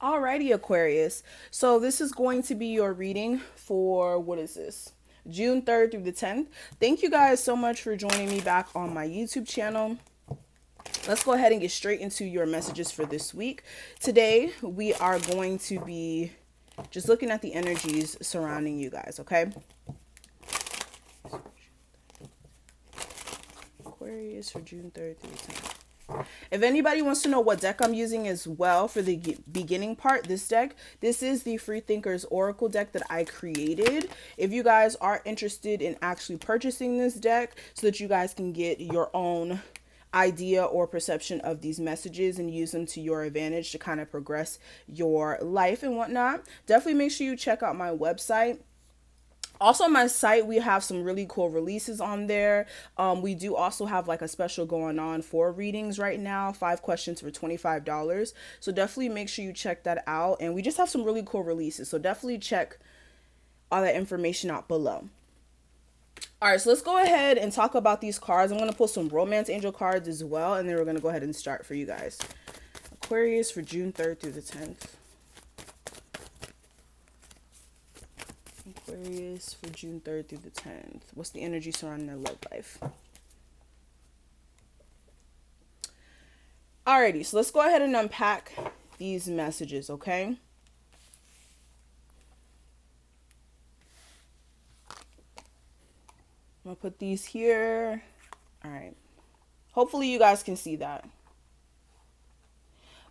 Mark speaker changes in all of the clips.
Speaker 1: Alrighty, Aquarius. So this is going to be your reading for what is this? June 3rd through the 10th. Thank you guys so much for joining me back on my YouTube channel. Let's go ahead and get straight into your messages for this week. Today, we are going to be just looking at the energies surrounding you guys, okay? Aquarius for June 3rd through the 10th. If anybody wants to know what deck I'm using as well for the beginning part, this deck, this is the Free Thinkers Oracle deck that I created. If you guys are interested in actually purchasing this deck so that you guys can get your own idea or perception of these messages and use them to your advantage to kind of progress your life and whatnot, definitely make sure you check out my website. Also on my site, we have some really cool releases on there. We do also have like a special going on for readings right now, 5 questions for $25. So definitely make sure you check that out. And we just have some really cool releases. So definitely check all that information out below. All right, so let's go ahead and talk about these cards. I'm going to pull some romance angel cards as well. And then we're going to go ahead and start for you guys. Aquarius for June 3rd through the 10th. Aquarius for June 3rd through the 10th. What's the energy surrounding their love life? Alrighty, so let's go ahead and unpack these messages, okay? I'm going to put these here. All right. Hopefully you guys can see that.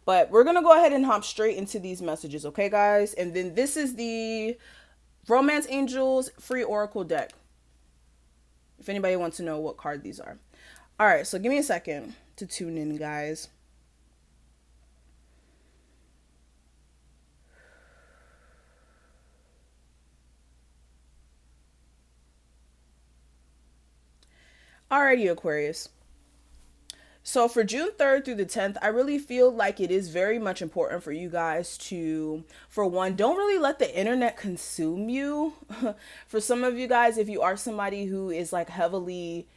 Speaker 1: But we're going to go ahead and hop straight into these messages, okay, guys? And then this is the Romance Angels Free Oracle deck, if anybody wants to know what card these are. All right, so give me a second to tune in, guys. Alrighty, Aquarius. So for June 3rd through the 10th, I really feel like it is very much important for you guys to, for one, don't really let the internet consume you. For some of you guys, if you are somebody who is like heavily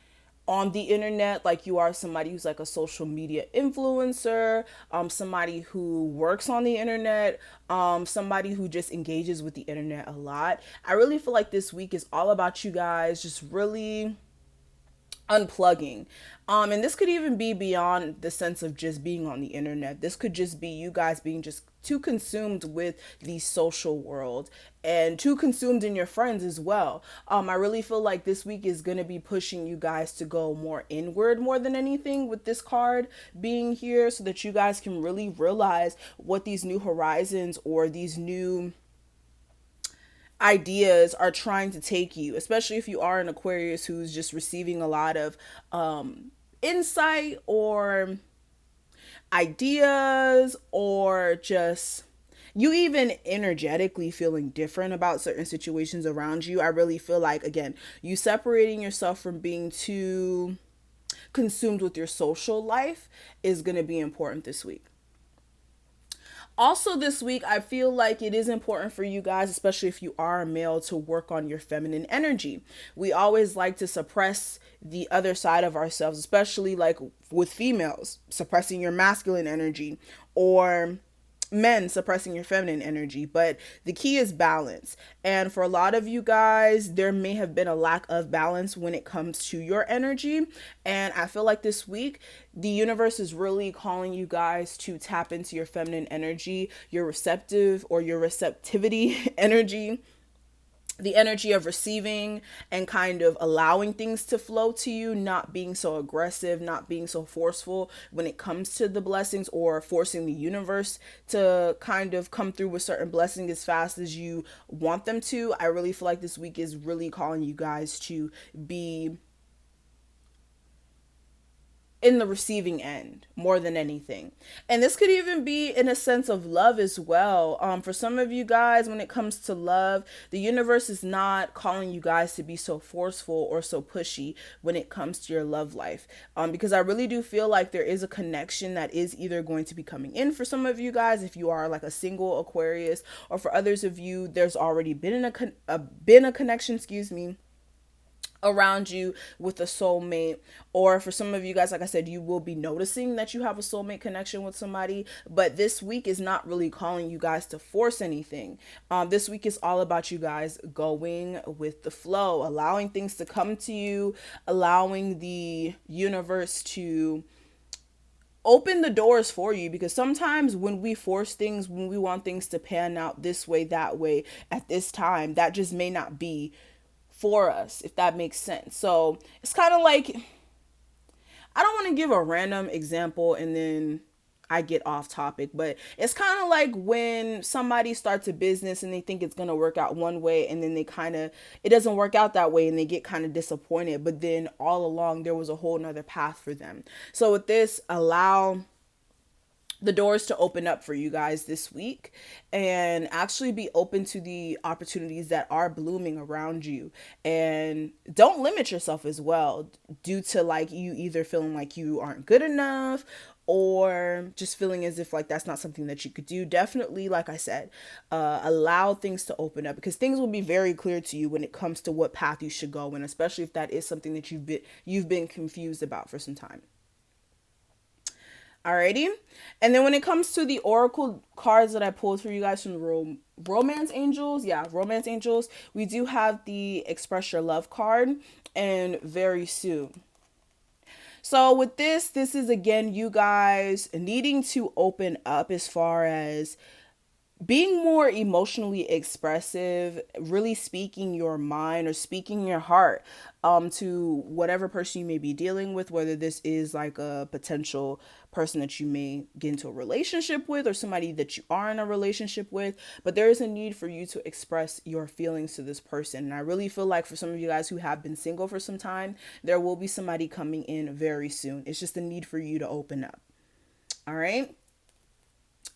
Speaker 1: on the internet, like you are somebody who's like a social media influencer, somebody who works on the internet, somebody who just engages with the internet a lot, I really feel like this week is all about you guys just really unplugging. And this could even be beyond the sense of just being on the internet. This could just be you guys being just too consumed with the social world and too consumed in your friends as well. I really feel like this week is going to be pushing you guys to go more inward more than anything, with this card being here, so that you guys can really realize what these new horizons or these new ideas are trying to take you, especially if you are an Aquarius who's just receiving a lot of insight or ideas, or just you even energetically feeling different about certain situations around you. I really feel like, again, you separating yourself from being too consumed with your social life is going to be important this week. Also this week, I feel like it is important for you guys, especially if you are a male, to work on your feminine energy. We always like to suppress the other side of ourselves, especially like with females, suppressing your masculine energy, or men suppressing your feminine energy. But the key is balance. And for a lot of you guys, there may have been a lack of balance when it comes to your energy. And I feel like this week, the universe is really calling you guys to tap into your feminine energy, your receptive or your receptivity energy, the energy of receiving and kind of allowing things to flow to you, not being so aggressive, not being so forceful when it comes to the blessings, or forcing the universe to kind of come through with certain blessings as fast as you want them to. I really feel like this week is really calling you guys to be in the receiving end more than anything. And this could even be in a sense of love as well. For some of you guys, when it comes to love, the universe is not calling you guys to be so forceful or so pushy when it comes to your love life. Because I really do feel like there is a connection that is either going to be coming in for some of you guys, if you are like a single Aquarius, or for others of you, there's already been a connection, around you with a soulmate. Or for some of you guys, like I said, you will be noticing that you have a soulmate connection with somebody, but this week is not really calling you guys to force anything. This week is all about you guys going with the flow, allowing things to come to you, allowing the universe to open the doors for you, because sometimes when we force things, when we want things to pan out this way, that way, at this time, that just may not be for us, if that makes sense. So it's kind of like, I don't want to give a random example and then I get off topic, but it's kind of like when somebody starts a business and they think it's going to work out one way, and then it doesn't work out that way and they get kind of disappointed, but then all along there was a whole nother path for them. So with this, allow the doors to open up for you guys this week and actually be open to the opportunities that are blooming around you, and don't limit yourself as well due to like you either feeling like you aren't good enough or just feeling as if like that's not something that you could do. Definitely, like I said, allow things to open up, because things will be very clear to you when it comes to what path you should go in, especially if that is something that you've been confused about for some time. Alrighty. And then when it comes to the oracle cards that I pulled for you guys from the romance angels, romance angels, we do have the express your love card and very soon. So with this is again you guys needing to open up as far as being more emotionally expressive, really speaking your mind or speaking your heart to whatever person you may be dealing with, whether this is like a potential person that you may get into a relationship with or somebody that you are in a relationship with. But there is a need for you to express your feelings to this person. And I really feel like for some of you guys who have been single for some time, there will be somebody coming in very soon. It's just a need for you to open up. All right.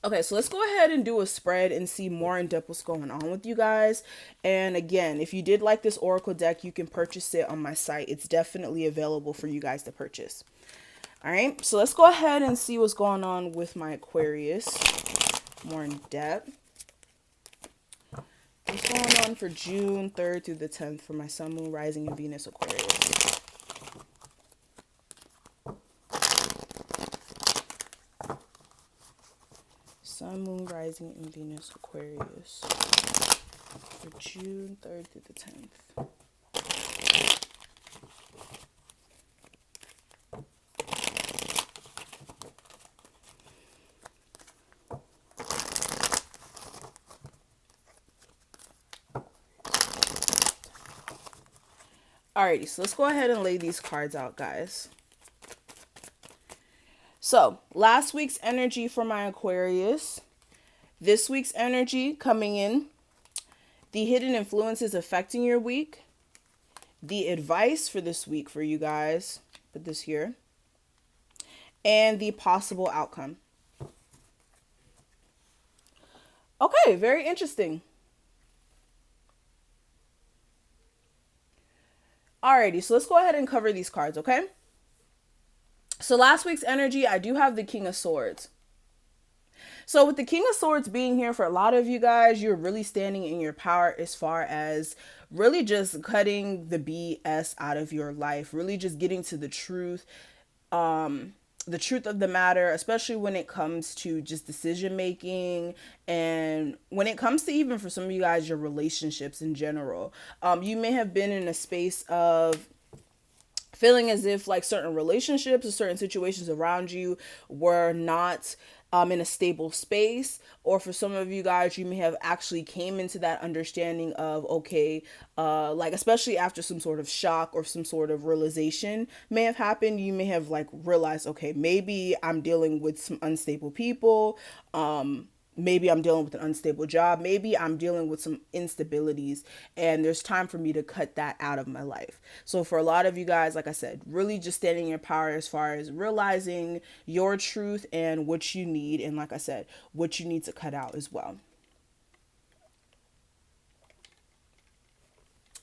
Speaker 1: Okay, so let's go ahead and do a spread and see more in depth what's going on with you guys. And again, if you did like this oracle deck, you can purchase it on my site. It's definitely available for you guys to purchase. All right, so let's go ahead and see what's going on with my Aquarius more in depth. What's going on for June 3rd through the 10th for my Sun, Moon, Rising, and Venus Aquarius? Sun, Moon, Rising, and Venus Aquarius for June 3rd through the 10th. Alrighty, so let's go ahead and lay these cards out, guys. So, last week's energy for my Aquarius. This week's energy coming in. The hidden influences affecting your week. The advice for this week for you guys. Put this here. And the possible outcome. Okay, very interesting. Alrighty, so let's go ahead and cover these cards, okay? So last week's energy, I do have the King of Swords. So with the King of Swords being here for a lot of you guys, you're really standing in your power as far as really just cutting the BS out of your life, really just getting to the truth of the matter, especially when it comes to just decision making, and when it comes to even for some of you guys, your relationships in general. You may have been in a space of feeling as if like certain relationships or certain situations around you were not in a stable space, or for some of you guys, you may have actually came into that understanding of, okay, like especially after some sort of shock or some sort of realization may have happened, you may have like realized, okay, maybe I'm dealing with some unstable people, maybe I'm dealing with an unstable job, maybe I'm dealing with some instabilities, and there's time for me to cut that out of my life. So for a lot of you guys, like I said, really just standing in your power as far as realizing your truth and what you need, and like I said, what you need to cut out as well.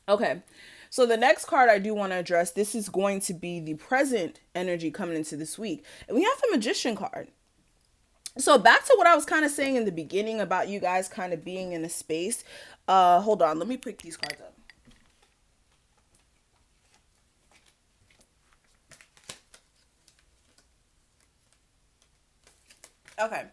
Speaker 1: Okay, so the next card I do want to address, this is going to be the present energy coming into this week, and we have the Magician card. So back to what I was kind of saying in the beginning about you guys kind of being in a space. Hold on, let me pick these cards up. Okay.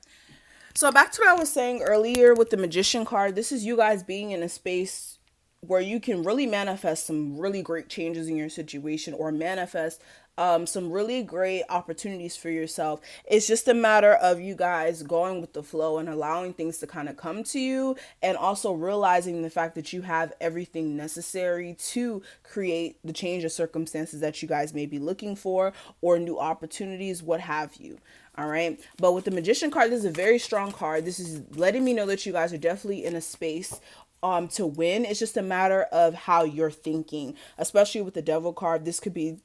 Speaker 1: So back to what I was saying earlier with the Magician card, this is you guys being in a space where you can really manifest some really great changes in your situation, or manifest some really great opportunities for yourself. It's just a matter of you guys going with the flow and allowing things to kind of come to you, and also realizing the fact that you have everything necessary to create the change of circumstances that you guys may be looking for, or new opportunities, what have you. All right. But with the Magician card, this is a very strong card. This is letting me know that you guys are definitely in a space to win. It's just a matter of how you're thinking, especially with the Devil card. This could be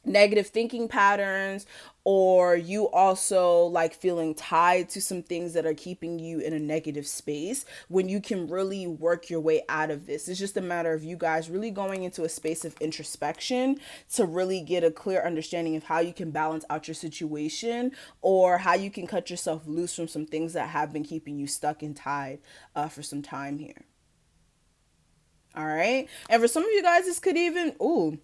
Speaker 1: negative thinking patterns, or you also like feeling tied to some things that are keeping you in a negative space, when you can really work your way out of this. It's just a matter of you guys really going into a space of introspection to really get a clear understanding of how you can balance out your situation, or how you can cut yourself loose from some things that have been keeping you stuck and tied for some time here. All right. And for some of you guys, this could even, ooh,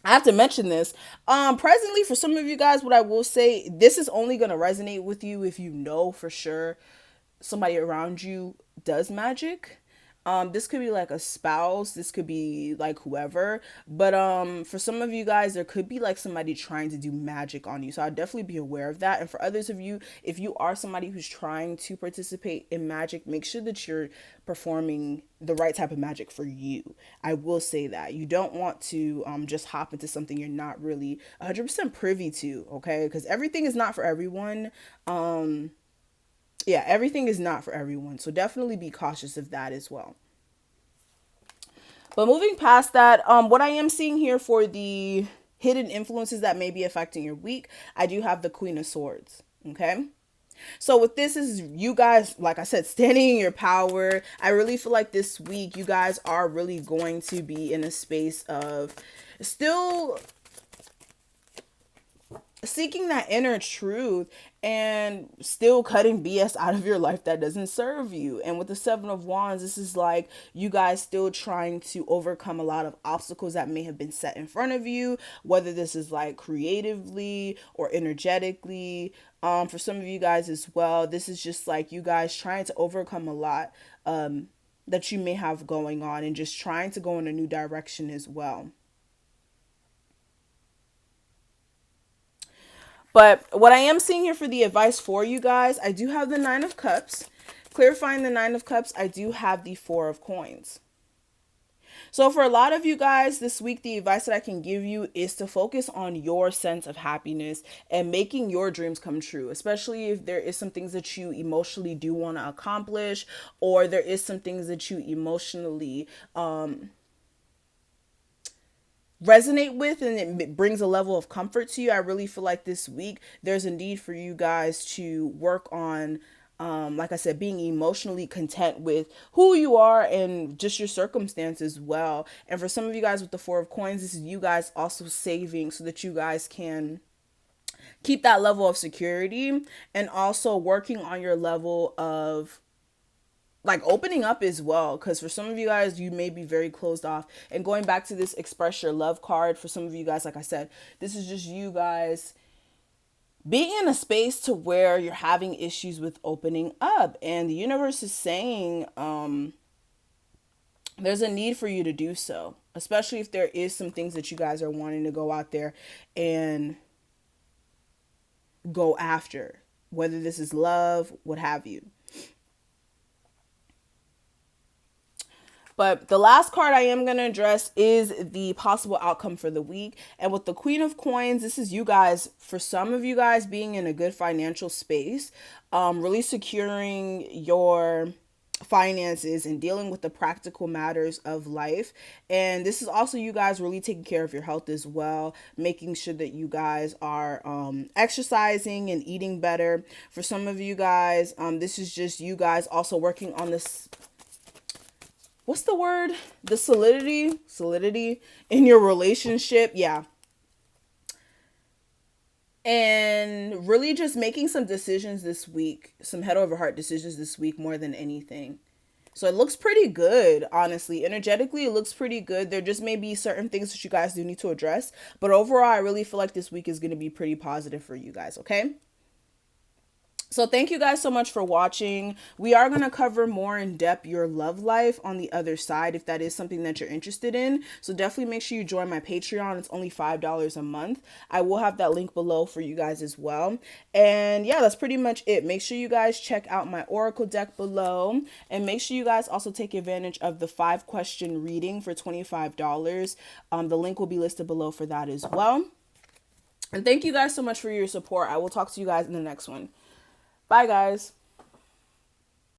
Speaker 1: I have to mention this. Presently, for some of you guys, what I will say, this is only going to resonate with you if you know for sure somebody around you does magic. This could be like a spouse, this could be like whoever, but for some of you guys, there could be like somebody trying to do magic on you. So I'd definitely be aware of that. And for others of you, if you are somebody who's trying to participate in magic, make sure that you're performing the right type of magic for you. I will say that you don't want to just hop into something you're not really 100% privy to, okay? Because everything is not for everyone. Yeah, everything is not for everyone. So definitely be cautious of that as well. But moving past that, what I am seeing here for the hidden influences that may be affecting your week, I do have the Queen of Swords. Okay. So with this is you guys, like I said, standing in your power. I really feel like this week you guys are really going to be in a space of still seeking that inner truth, and still cutting BS out of your life that doesn't serve you. And with the Seven of Wands, this is like you guys still trying to overcome a lot of obstacles that may have been set in front of you, whether this is like creatively or energetically. For some of you guys as well, this is just like you guys trying to overcome a lot that you may have going on, and just trying to go in a new direction as well. But what I am seeing here for the advice for you guys, I do have the Nine of Cups. Clarifying the Nine of Cups, I do have the Four of Coins. So for a lot of you guys this week, the advice that I can give you is to focus on your sense of happiness and making your dreams come true, especially if there is some things that you emotionally do want to accomplish, or there is some things that you emotionally resonate with, and it brings a level of comfort to you. I really feel like this week there's a need for you guys to work on like I said, being emotionally content with who you are and just your circumstances well. And for some of you guys with the Four of Coins, this is you guys also saving so that you guys can keep that level of security, and also working on your level of like opening up as well, because for some of you guys you may be very closed off. And going back to this express your love card, for some of you guys, like I said, this is just you guys being in a space to where you're having issues with opening up, and the universe is saying there's a need for you to do so, especially if there is some things that you guys are wanting to go out there and go after, whether this is love, what have you. But the last card I am going to address is the possible outcome for the week. And with the Queen of Coins, this is you guys, for some of you guys, being in a good financial space, really securing your finances and dealing with the practical matters of life. And this is also you guys really taking care of your health as well, making sure that you guys are exercising and eating better. For some of you guys, this is just you guys also working on this, what's the word? The solidity in your relationship. Yeah. And really just making some decisions this week, some head over heart decisions this week more than anything. So it looks pretty good, honestly. Energetically, it looks pretty good. There just may be certain things that you guys do need to address. But overall, I really feel like this week is going to be pretty positive for you guys, okay? So thank you guys so much for watching. We are going to cover more in depth your love life on the other side if that is something that you're interested in. So definitely make sure you join my Patreon. It's only $5 a month. I will have that link below for you guys as well. And yeah, that's pretty much it. Make sure you guys check out my Oracle deck below, and make sure you guys also take advantage of the 5-question reading for $25. The link will be listed below for that as well. And thank you guys so much for your support. I will talk to you guys in the next one. Bye, guys.